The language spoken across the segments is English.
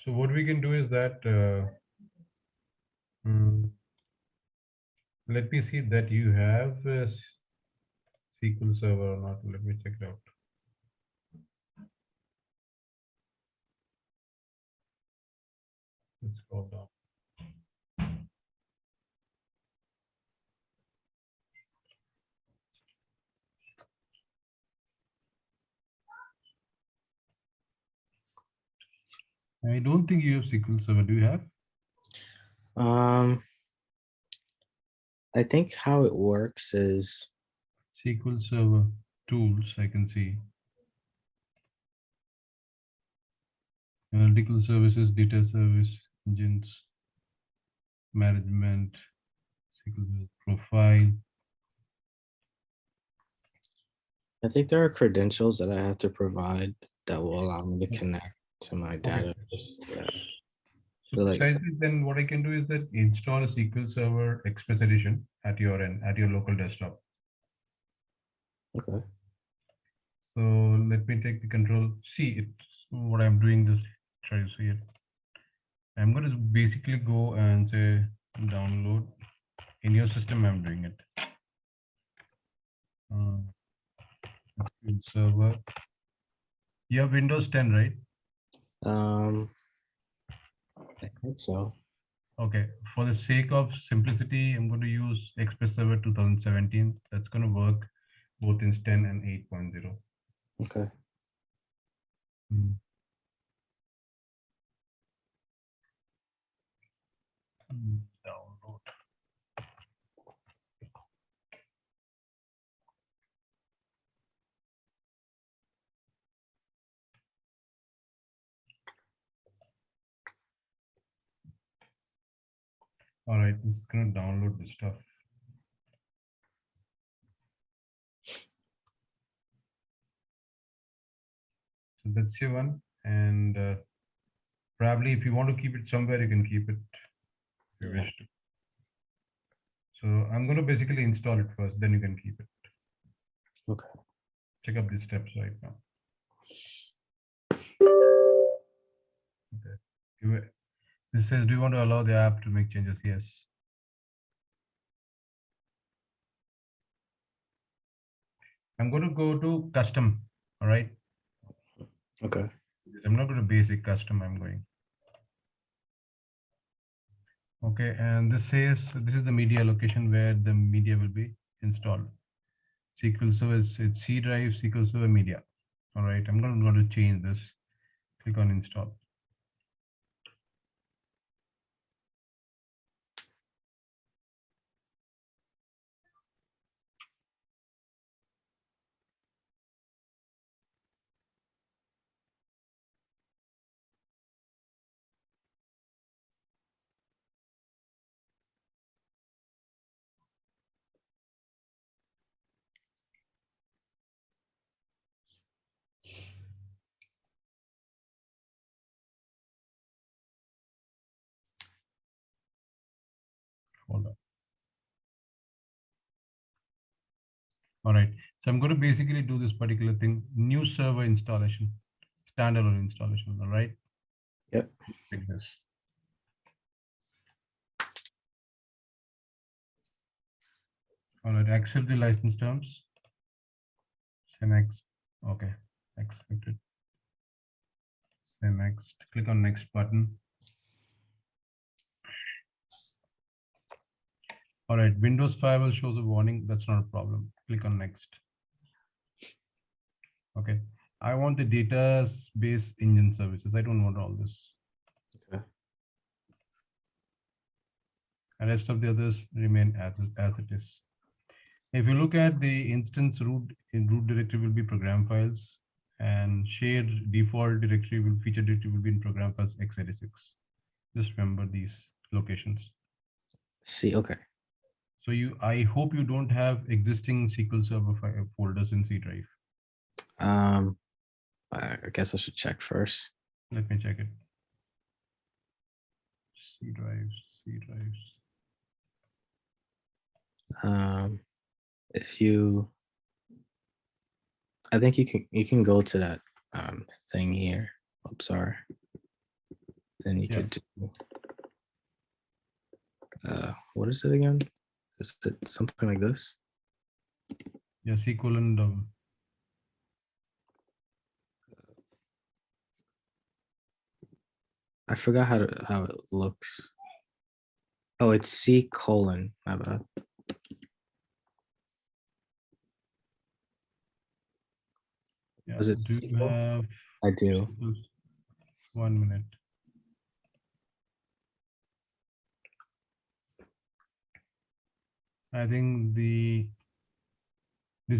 So what we can do is that mm, let me see that you have SQL Server or not. Let me check it out. Let's scroll down. I don't think you have SQL Server. Do you have? Um, I think how it works is SQL Server tools, I can see. Analytical services, data service, engines, management, SQL Server profile. I think there are credentials that I have to provide that will allow me to connect to my Okay. database. Yeah. So So like, besides this, then what I can do is that install a SQL Server Express Edition at your end, at your local desktop. okay. So let me take the control. See it. So what I'm doing this, try to see it. I'm going to basically go and say download. In your system, I'm doing it. SQL Server. You have Windows 10, right? I think so. Okay. For the sake of simplicity, I'm going to use Express Server 2017. That's going to work both in 10 and 8.0. Okay. Download. All right, this is going to download the stuff. So that's your one. And probably if you want to keep it somewhere, you can keep it if you wish to. So I'm going to basically install it first, then you can keep it. Okay. Check up these steps right now. Okay. This says, do you want to allow the app to make changes? Yes. I'm going to go to custom. All right. Okay. I'm not going to basic custom. I'm going. Okay. And this says this is the media location where the media will be installed. SQL Server, it's C drive, SQL Server media. All right. I'm going to change this. Click on install. Hold on. All right. So I'm going to basically do this particular thing, new server installation, standalone installation. All right. Yep. Like this. All right. Accept the license terms. Say next. Okay. Accepted. Say next. Click on next button. All right. Windows Firewall shows a warning. That's not a problem. Click on next. Okay. I want the database engine services. I don't want all this. Okay. The rest of the others remain as it is. If you look at the instance root, in root directory will be program files, and shared default directory will feature directory will be in program files x86. Just remember these locations. See, okay. So I hope you don't have existing SQL Server folders in C drive. I guess I should check first. Let me check it. C drives, C drives. If you, I think you can go to that thing here. I'm sorry. Then you Yeah. could do, what is it again? Is it something like this? Yeah, C colon I forgot how it looks. Oh, it's C colon. My bad. yeah. Was it Do you single? have I do. 1 minute? I think this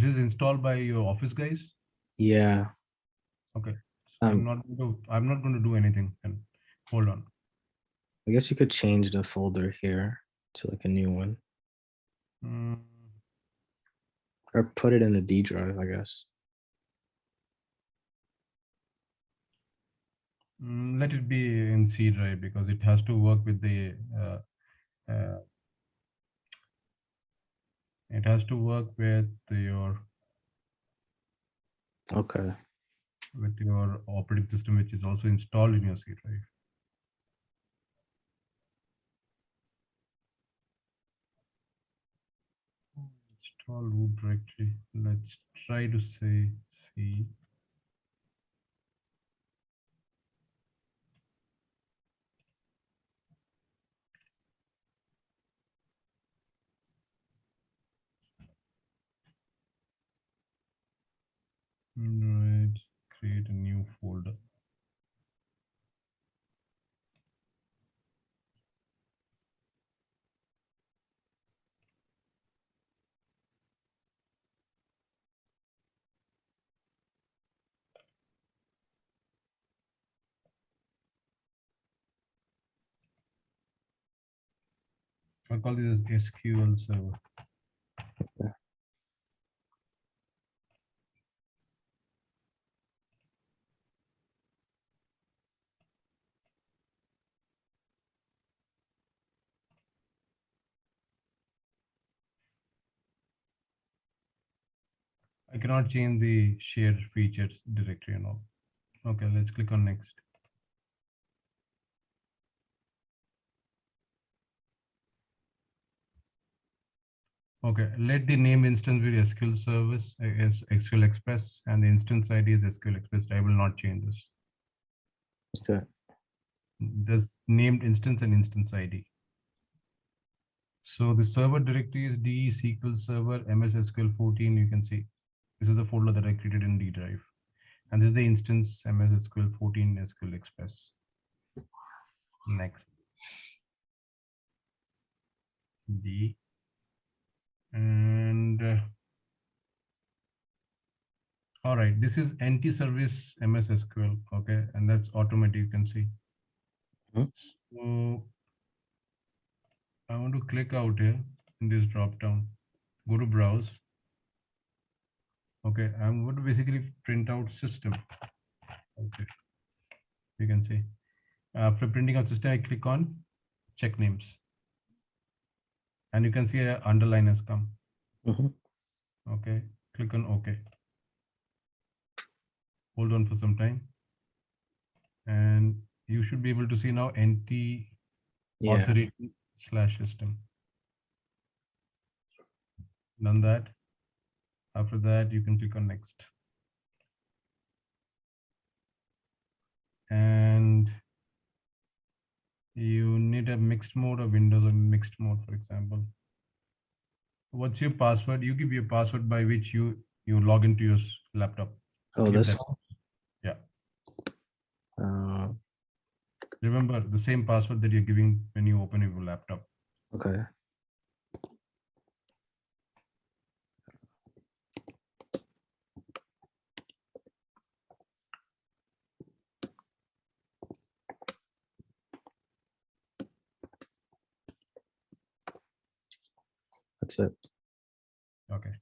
is installed by your office guys. Yeah. Okay. So Um, I'm not going to do anything. And hold on. I guess you could change the folder here to like a new one, Mm, or put it in a D drive, I guess. let it be in C drive because it has to work with the uh, it has to work with Okay. your operating system, which is also installed in your C drive. Install root directory. Let's try to say C. Right. Create a new folder. I'll call this as SQL server. I cannot change the shared features directory and all. Okay, let's click on next. Okay, let the name instance be SQL service as SQL Express and the instance ID is SQL Express. I will not change this. Okay. This named instance and instance ID. So the server directory is D SQL Server MS SQL 14. You can see this is the folder that I created in D drive. And this is the instance MS SQL 14 SQL Express. Next. D. And all right, this is anti-service MS SQL. Okay, and that's automatic. You can see. Mhm. So I want to click out here in this drop down. Go to browse. Okay, I'm going to basically print out system. Okay, you can see. After printing out system, I click on check names. And you can see a underline has come. Mhm. Okay, click on OK. Hold on for some time. And you should be able to see now NT Yeah. authority / system. Done that. After that, you can click on next. And you need a mixed mode or Windows or mixed mode, for example. What's your password? You give your password by which you log into your laptop. Oh, Give this that. Yeah. one? Remember the same password that you're giving when you open your laptop. Okay. That's it. Okay.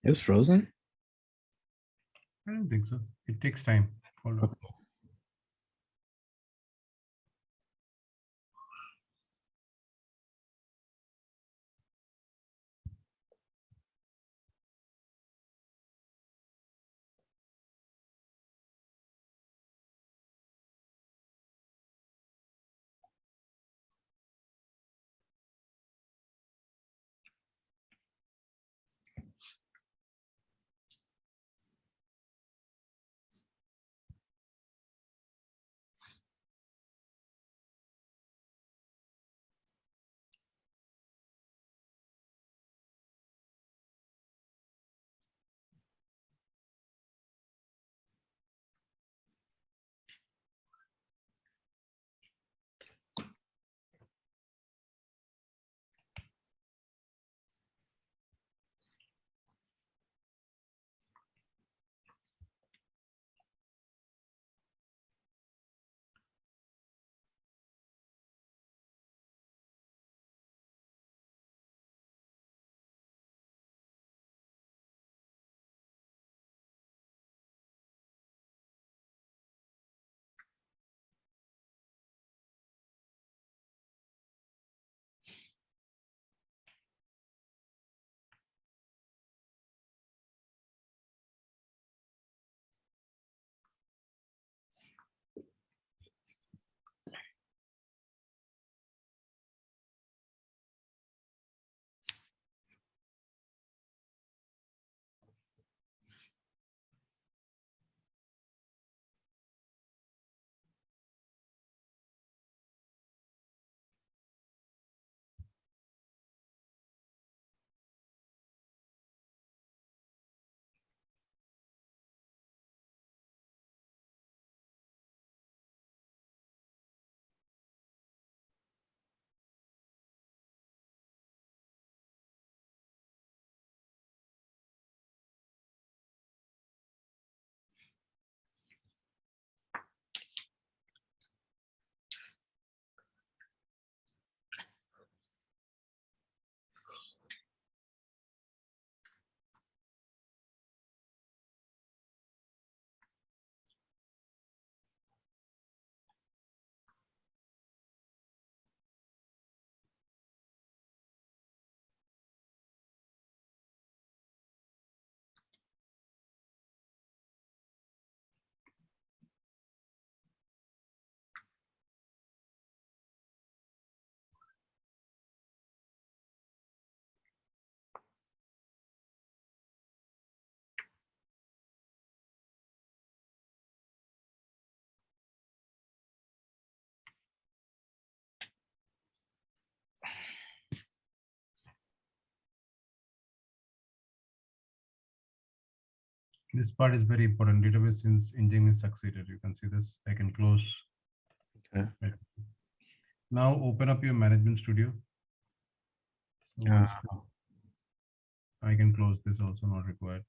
It's frozen? I don't think so. It takes time. Hold on. Okay. This part is very important. Database since engine is succeeded. You can see this. I can close. Okay. Right. Now open up your management studio. I can close this also, not required.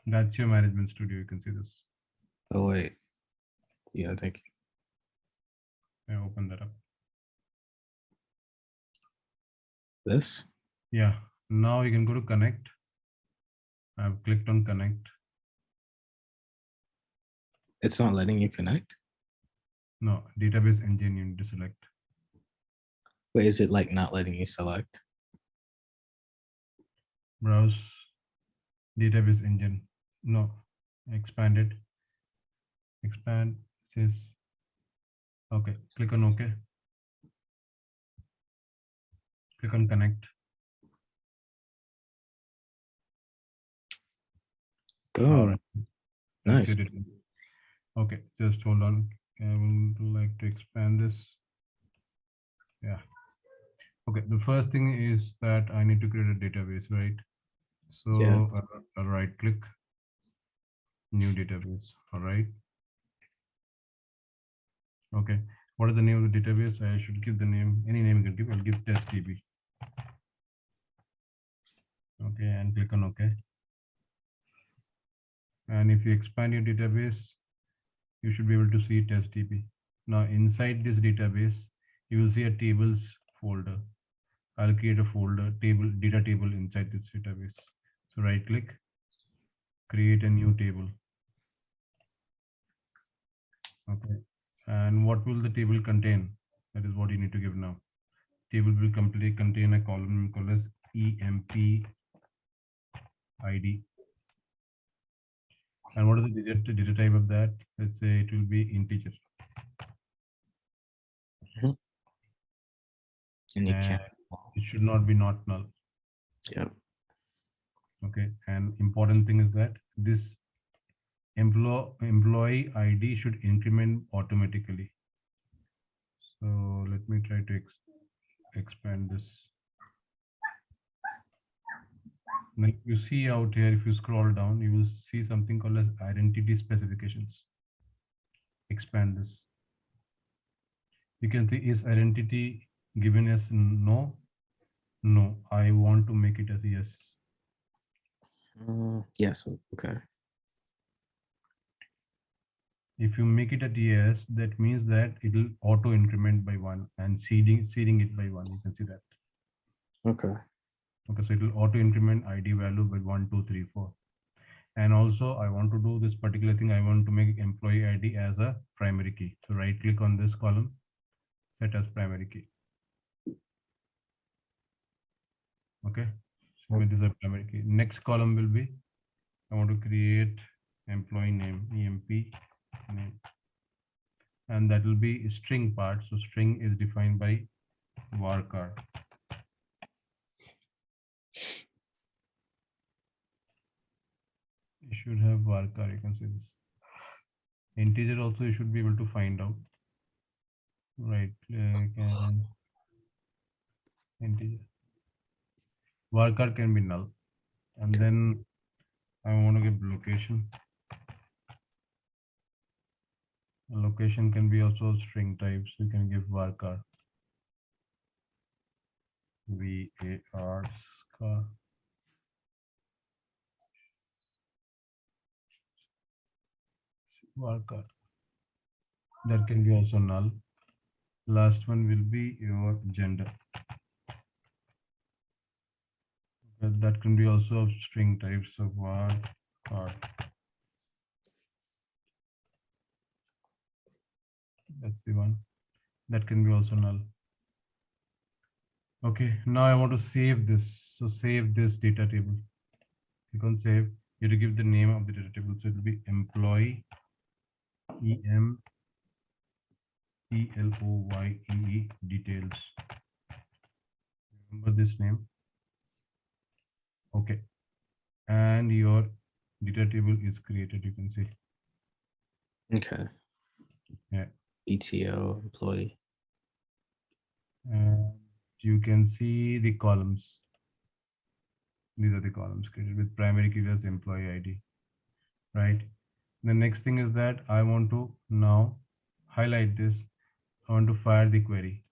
That's your management studio. You can see this. Oh, wait. Yeah, I think. I open that up. This? Yeah. Now you can go to connect. I've clicked on connect. It's not letting you connect? No, database engine you need to select. Wait, is it like not letting you select? Browse database engine. No, expand it. Expand says, okay, click on OK. Click on connect. All Oh, right. That's nice. it. Okay, just hold on. I would like to expand this. Yeah. Okay, the first thing is that I need to create a database, right? So Yeah. I'll right click, new database. All right. Okay. What is the name of the database? I should give the name, any name you can give. I'll give testdb. Okay, and click on OK. And if you expand your database, you should be able to see testdb. Now inside this database, you will see a tables folder. I'll create a folder, data table inside this database. So right click, create a new table. Okay. And what will the table contain? That is what you need to give now. Table will completely contain a column called as EMP ID. And what is the data type of that? Let's say it will be integer. And you And can. it should not be not null. Yep. Okay. And important thing is that this employee ID should increment automatically. So let me try to expand this. Now, if you see out here, if you scroll down, you will see something called as identity specifications. Expand this. You can see, is identity given as no? No, I want to make it as yes. Yes. Okay. If you make it at yes, that means that it will auto increment by 1 and seeding it by 1. You can see that. Okay. Okay, so it will auto increment ID value by 1, 2, 3, 4. And also I want to do this particular thing. I want to make employee ID as a primary key. So right click on this column, set as primary key. Okay, so this is a primary key. Next column will be, I want to create employee name, EMP name. And that will be string part. So string is defined by varchar. You should have varchar, you can see this. Integer also you should be able to find out. Right click and integer. Varchar can be null. And then I want to give location. A location can be also string type. So you can give varchar. VAR scar. Varchar. That can be also null. Last one will be your gender. That can be also of string types of varchar. That's the one. That can be also null. Okay, now I want to save this. So save this data table. Click on save. You have to give the name of the data table. So it will be employee EMPLOYEE details. Remember this name. Okay. And your data table is created, you can see. Okay. Yeah. ETO employee. And you can see the columns. These are the columns created with primary key as employee ID, right? The next thing is that I want to now highlight this. I want to fire the query.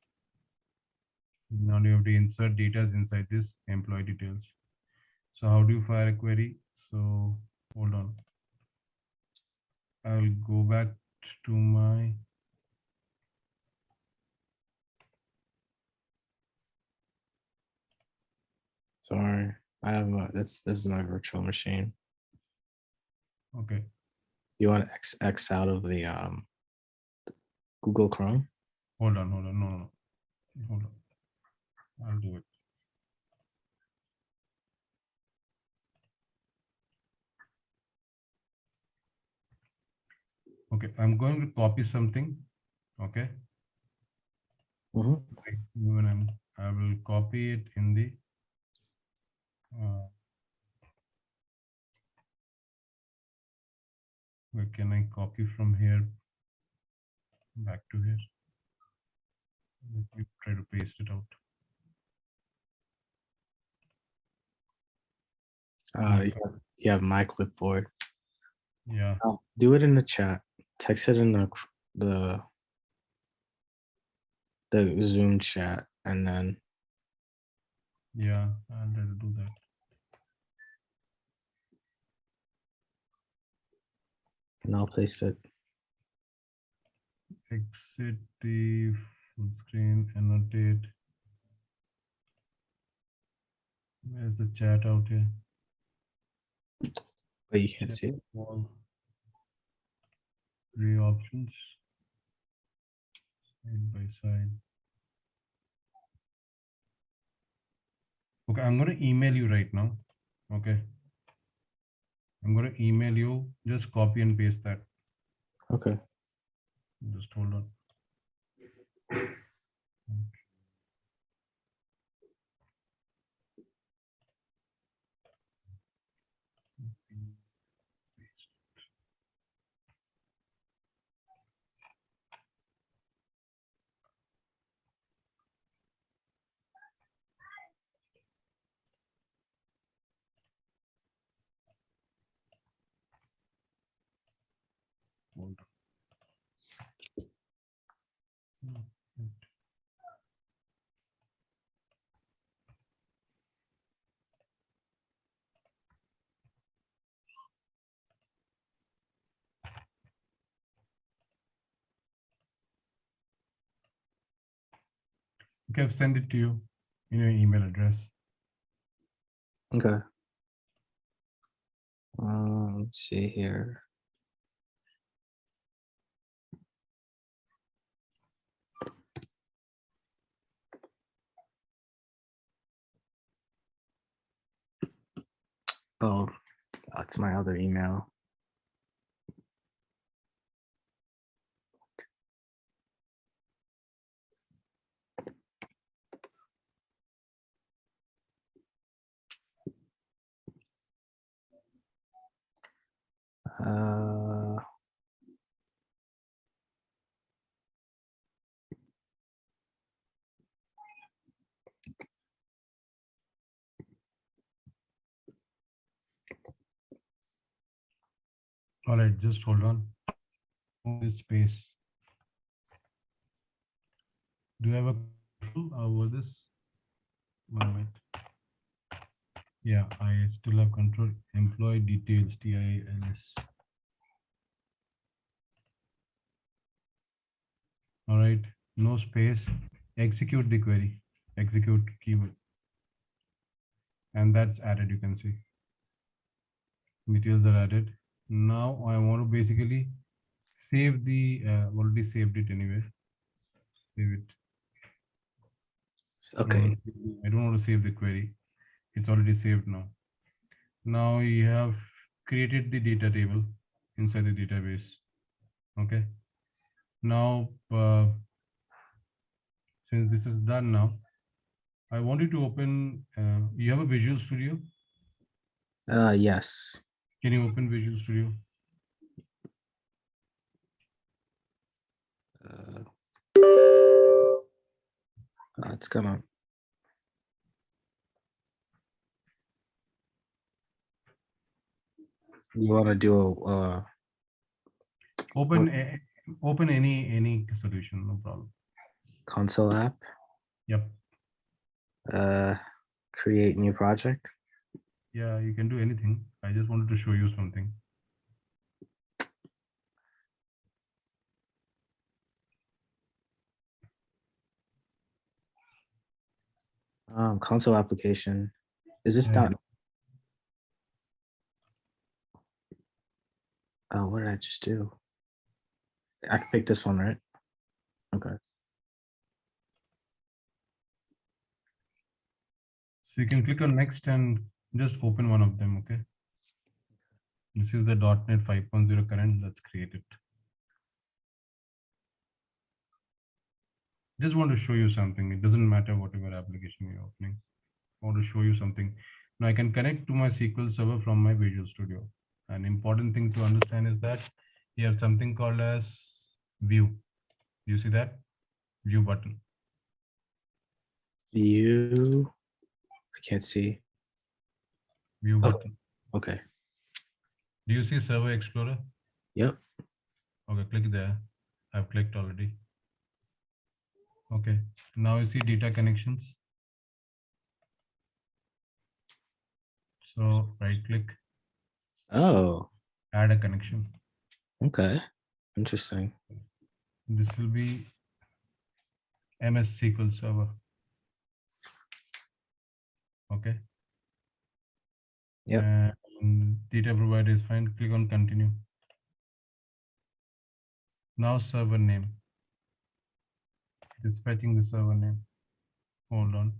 Now you have to insert data inside this employee details. So how do you fire a query? So hold on. I will go back to my Sorry, I have this is my virtual machine. okay. You want to X out of the Google Chrome? Hold on, no. Hold on. I'll do it. Okay, I'm going to copy something. Okay. Even I will copy it in the where can I copy from here back to here? Let me try to paste it out. You have my clipboard. Yeah. I'll do it in the chat. Text it in the Zoom chat, and then Yeah, I'll try to do that. and I'll paste it. Exit the full screen, annotate. Where's the chat out here? But you can't see it. All three options side by side. Okay, I'm going to email you right now. Okay. I'm going to email you. Just copy and paste that. Okay. Just hold on. Hold on. Okay, I've sent it to you in your email address. Okay. Let's see here. Oh, that's my other email. Uh, All right, just hold on. This space. Do you have a control over this? 1 minute. Yeah, I still have control. Employee details, TILS. All right, no space. Execute the query. Execute keyword. And that's added, you can see. Details are added. Now I want to basically save the, already saved it anyway. Save it. okay. I don't want to save the query. It's already saved now. Now you have created the data table inside the database. Okay. Now, since this is done now, I want you to open, you have a Visual Studio. Yes. Can you open Visual Studio? It's gonna. You want to do a Open, open any solution, no problem. console app? Yep. Create new project. Yeah, you can do anything. I just wanted to show you something. Console application. Is this Yeah, done? Oh, what did I just do? I can pick this one, right? Okay. so you can click on next and just open one of them, okay? This is the .NET 5.0 current that's created. Just want to show you something. It doesn't matter whatever application you're opening. I want to show you something. Now I can connect to my SQL Server from my Visual Studio. An important thing to understand is that you have something called as view. You see that? View button. View. I can't see. View Oh, button. okay. Do you see Server Explorer? Yep. Okay, click there. I've clicked already. Okay, now you see data connections. So right click, Oh, add a connection. okay. Interesting. This will be MS SQL Server. Okay. Yep. And Data provider is fine. Click on continue. Now server name. It is fetching the server name. Hold on.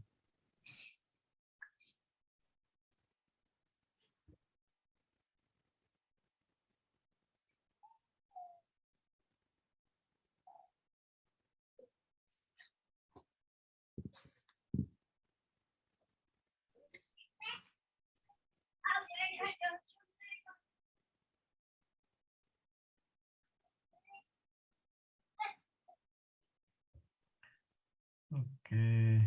Okay.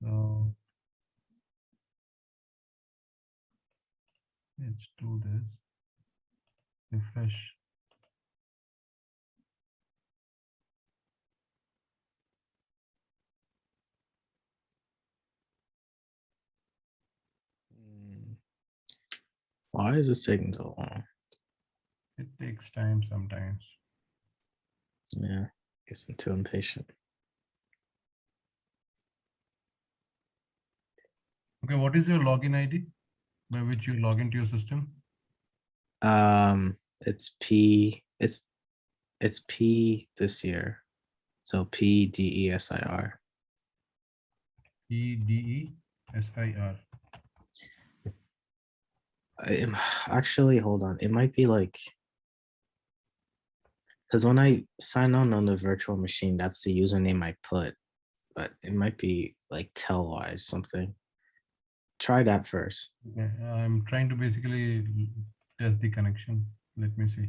So let's do this. Refresh. Why is this taking so long? It takes time sometimes. Yeah, getting too impatient. Okay, what is your login ID by which you log into your system? It's P. It's P this year. So PDESIR. EDESIR. Actually, hold on. It might be like, because when I sign on the virtual machine, that's the username I put, but it might be like Telwise something. Try that first. Okay, I'm trying to basically test the connection. Let me see.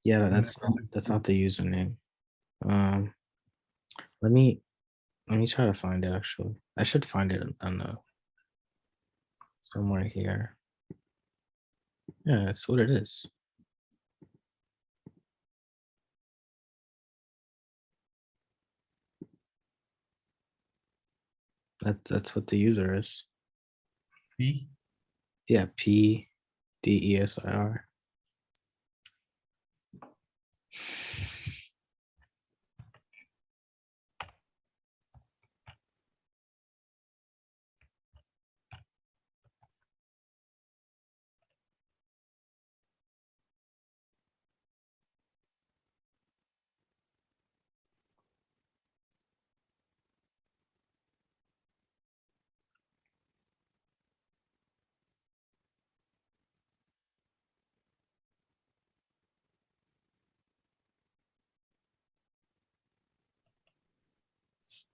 Yeah, that's not the username. Um, let me try to find it. Actually, I should find it on the somewhere here. Yeah, that's what it is. That's what the user is. P. Yeah, PDESIR.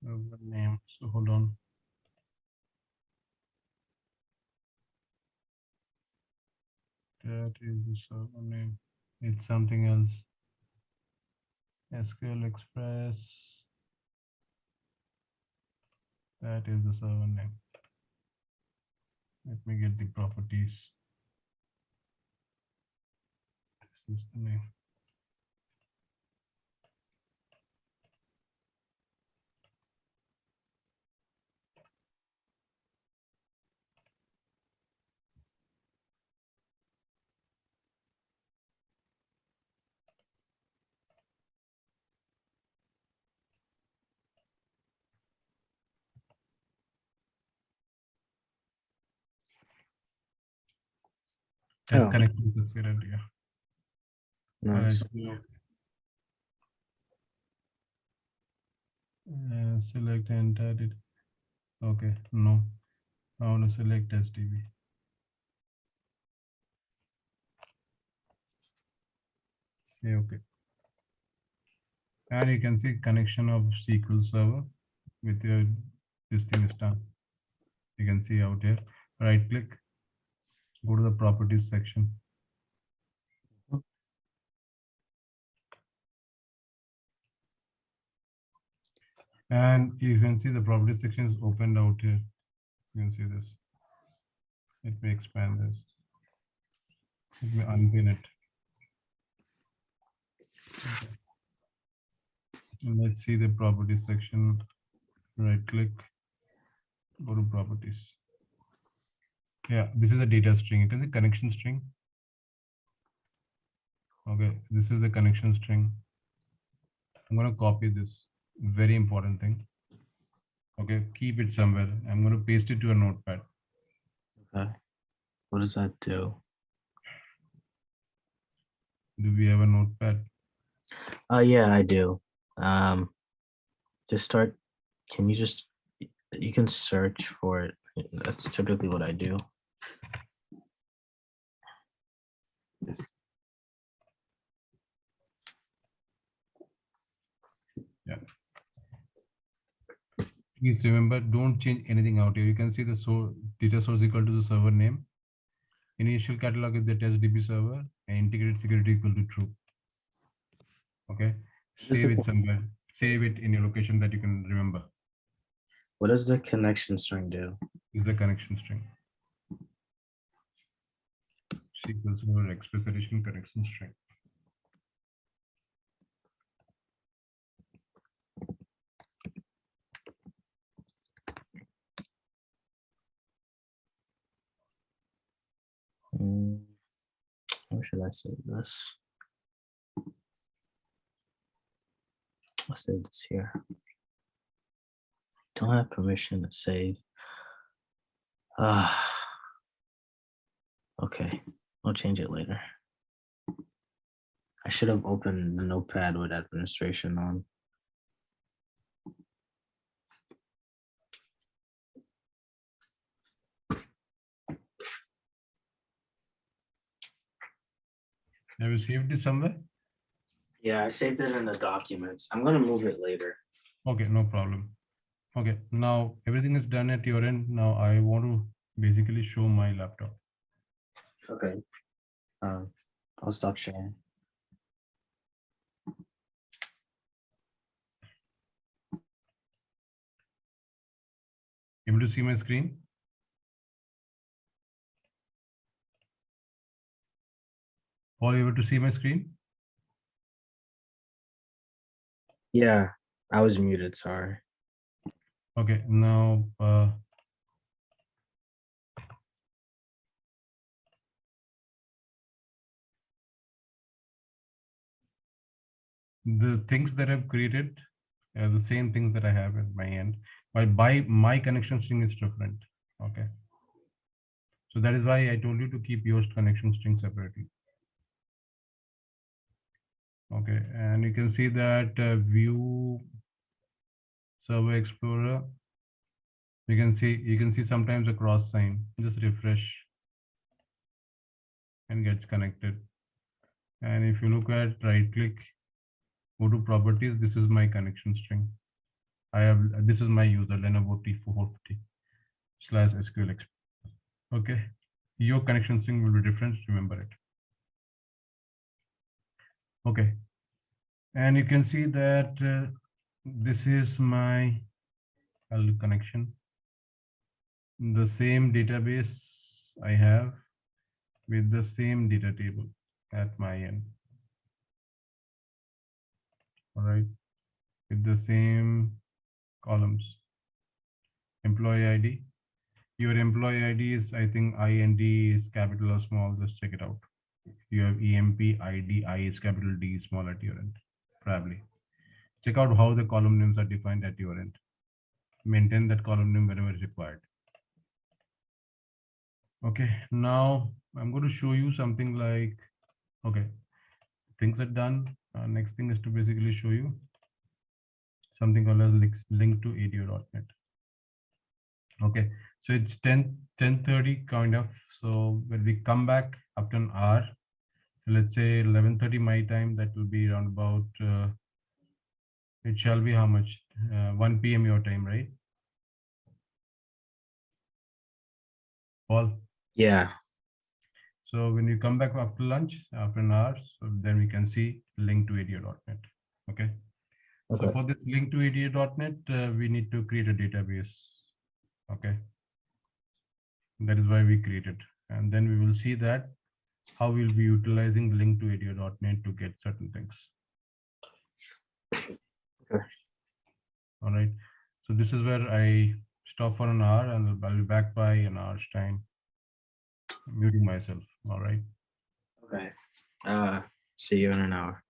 Server name. So hold on. That is the server name. It's something else. SQL Express. That is the server name. Let me get the properties. This is the name. That's Oh connected succeeded. Yeah. All right. nice. So select entity. Okay. No. I want to select SDB. Say okay. And you can see connection of SQL Server with your this thing is done. You can see out here. Right click. Go to the properties section. And you can see the properties section is opened out here. You can see this. Let me expand this. Let me unpin it. And let's see the properties section. Right click. Go to properties. Yeah, this is a data string. It is a connection string. Okay, this is the connection string. I'm going to copy this. Very important thing. Okay, keep it somewhere. I'm going to paste it to a notepad. Okay. What does that do? Do we have a notepad? Yeah, I do. To start, can you just, you can search for it. That's typically what I do. Yeah. Please remember, don't change anything out here. You can see the data source equal to the server name. Initial catalog is the test DB server, and integrated security equal to true. Okay, save it somewhere. Save it in your location that you can remember. What does the connection string do? Is the connection string. SQL Server Express Edition connection string. Where should I save this? I'll save this here. Don't have permission to save. Okay, I'll change it later. I should have opened the notepad with administration on. Have you saved it somewhere? Yeah, I saved it in the documents. I'm gonna move it later. Okay, no problem. Okay, now everything is done at your end. Now I want to basically show my laptop. Okay. I'll stop sharing. Able to see my screen? All able to see my screen? Yeah, I was muted, sorry. Okay, now the things that I've created are the same things that I have at my end, but by my connection string is different. Okay. So that is why I told you to keep your connection string separately. Okay, and you can see that view server explorer. You can see sometimes a cross sign. Just refresh and gets connected. And if you look at right click, go to properties. This is my connection string. This is my user Lenovo T450/SQL Explorer. Okay, your connection string will be different. Remember it. Okay, and you can see that this is my connection. The same database I have with the same data table at my end. All right, with the same columns. Employee ID. Your employee ID is, I think, IND is capital or small. Just check it out. You have EMP ID, I is capital, D is small at your end, probably. Check out how the column names are defined at your end. Maintain that column name whenever required. Okay, now I'm going to show you something like, okay, things are done. Next thing is to basically show you something called as link to ADO.NET. Okay, so it's 10:30 kind of. So when we come back after an hour, let's say 11:30 my time, that will be around about, it shall be how much? 1 p.m. your time, right? Paul? Yeah. So when you come back after lunch, after an hour, so then we can see link to ADO.NET. Okay. Okay. So for this link to ADO.NET, we need to create a database. Okay. That is why we created. And then we will see that how we'll be utilizing link to ADO.NET to get certain things. Okay. All right. So this is where I stop for an hour and I'll be back by an hour's time. I'm muting myself. All right. Okay. See you in an hour.